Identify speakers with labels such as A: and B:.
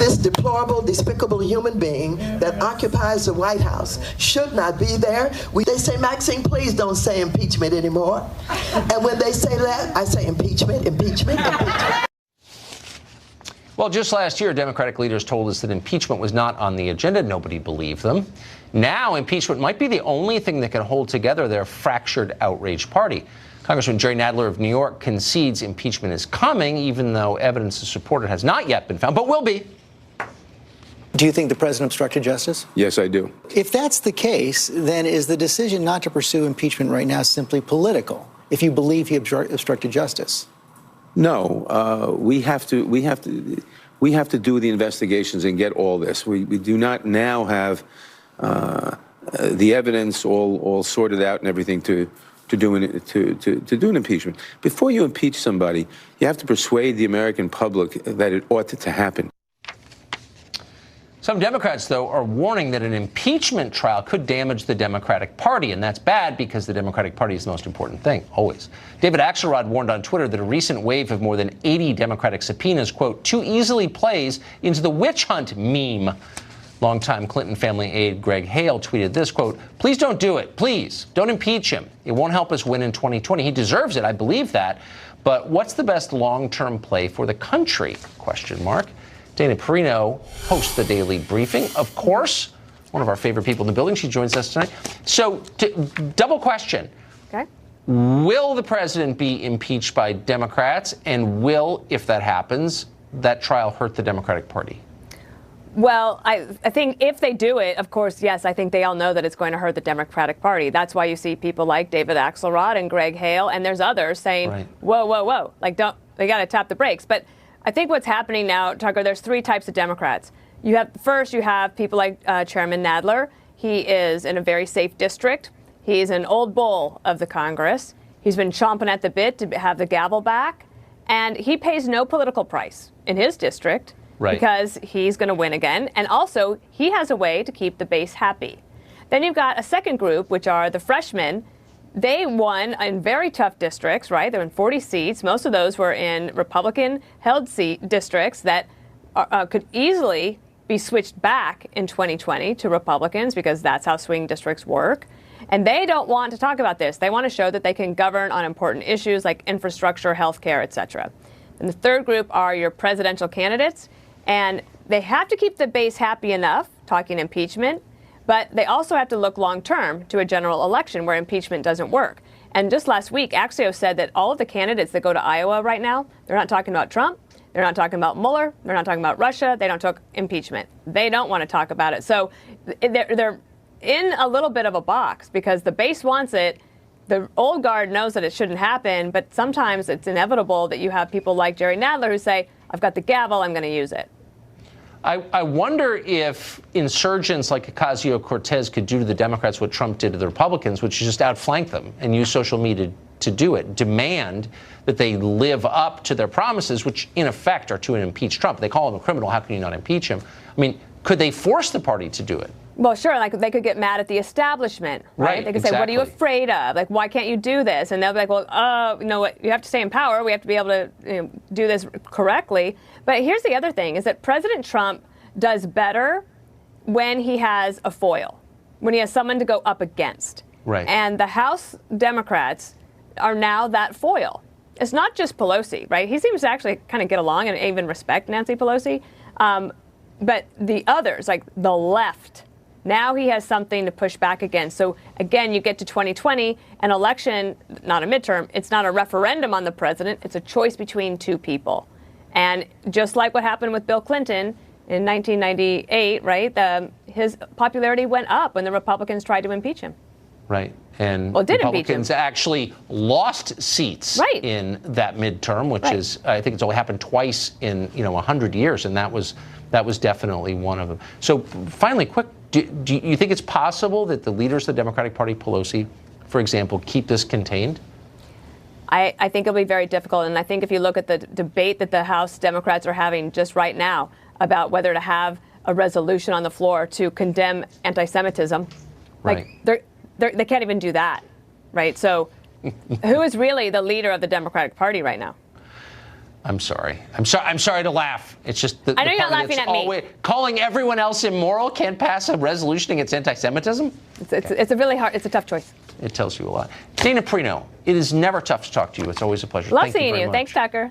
A: this deplorable, despicable human being that occupies the White House should not be there. They say, Maxine, please don't say impeachment anymore. And when they say that, I say impeachment, impeachment, impeachment.
B: Well, just last year, Democratic leaders told us that impeachment was not on the agenda. Nobody believed them. Now, impeachment might be the only thing that can hold together their fractured, outraged party. Congressman Jerry Nadler of New York concedes impeachment is coming, even though evidence to support it has not yet been found, but will be.
C: Do you think the president obstructed justice?
D: Yes, I do.
C: If that's the case, then is the decision not to pursue impeachment right now simply political, if you believe he obstructed justice?
D: No, we have to do the investigations and get all this. We do not now have the evidence all sorted out and everything to do an impeachment. Before you impeach somebody, you have to persuade the American public that it ought to happen.
B: Some Democrats, though, are warning that an impeachment trial could damage the Democratic Party, and that's bad because the Democratic Party is the most important thing, always. David Axelrod warned on Twitter that a recent wave of more than 80 Democratic subpoenas, quote, too easily plays into the witch hunt meme. Longtime Clinton family aide Greg Hale tweeted this, quote, please don't do it. Please don't impeach him. It won't help us win in 2020. He deserves it. I believe that. But what's the best long-term play for the country? Question mark. Dana Perino hosts the Daily Briefing, of course, one of our favorite people in the building. She joins us tonight. So, double question.
E: Okay.
B: Will the president be impeached by Democrats? And will, if that happens, that trial hurt the Democratic Party?
E: Well, I think if they do it, of course, yes, I think they all know that it's going to hurt the Democratic Party. That's why you see people like David Axelrod and Greg Hale, and there's others saying, right, whoa, whoa, whoa, like, they got to tap the brakes. But I think what's happening now, Tucker, there's three types of Democrats. First, you have people like Chairman Nadler. He is in a very safe district. He's an old bull of the Congress. He's been chomping at the bit to have the gavel back. And he pays no political price in his district, right, because he's going to win again. And also, he has a way to keep the base happy. Then you've got a second group, which are the freshmen. They won in very tough districts, right? They're in 40 seats. Most of those were in Republican-held districts that could easily be switched back in 2020 to Republicans because that's how swing districts work. And they don't want to talk about this. They want to show that they can govern on important issues like infrastructure, health care, et cetera. And the third group are your presidential candidates. And they have to keep the base happy enough, talking impeachment, but they also have to look long-term to a general election where impeachment doesn't work. And just last week, Axios said that all of the candidates that go to Iowa right now, they're not talking about Trump, they're not talking about Mueller, they're not talking about Russia, they don't talk impeachment. They don't want to talk about it. So they're in a little bit of a box because the base wants it. The old guard knows that it shouldn't happen, but sometimes it's inevitable that you have people like Jerry Nadler who say, I've got the gavel, I'm going to use it.
B: I wonder if insurgents like Ocasio-Cortez could do to the Democrats what Trump did to the Republicans, which is just outflank them and use social media to do it, demand that they live up to their promises, which in effect are to impeach Trump. They call him a criminal. How can you not impeach him? I mean, could they force the party to do it?
E: Well, sure. Like they could get mad at the establishment, right? They could say, what are you afraid of? Like, why can't you do this? And they'll be like, well, you know what? You have to stay in power. We have to be able to do this correctly. But here's the other thing is that President Trump does better when he has a foil, when he has someone to go up against.
B: Right.
E: And the House Democrats are now that foil. It's not just Pelosi, right? He seems to actually kind of get along and even respect Nancy Pelosi. But the others, like the left, now he has something to push back against. So, again, you get to 2020, an election, not a midterm, it's not a referendum on the president. It's a choice between two people. And just like what happened with Bill Clinton in 1998, right, his popularity went up when the Republicans tried to impeach him.
B: Right. And
E: Republicans
B: actually lost seats in that midterm, which is, I think it's only happened twice in, 100 years. And that was definitely one of them. So finally, quick, do you think it's possible that the leaders of the Democratic Party, Pelosi, for example, keep this contained?
E: I think it'll be very difficult. And I think if you look at the debate that the House Democrats are having just right now about whether to have a resolution on the floor to condemn anti-Semitism, they can't even do that, right? So who is really the leader of the Democratic Party right now?
B: I'm sorry. I'm sorry to laugh. It's just that
E: I know you're not laughing at me.
B: Calling everyone else immoral can't pass a resolution against anti-Semitism.
E: It's a really hard. It's a tough choice.
B: It tells you a lot. Dana Perino, it is never tough to talk to you. It's always a pleasure.
E: Love
B: Thank you
E: seeing
B: very
E: you.
B: much.
E: Thanks, Tucker.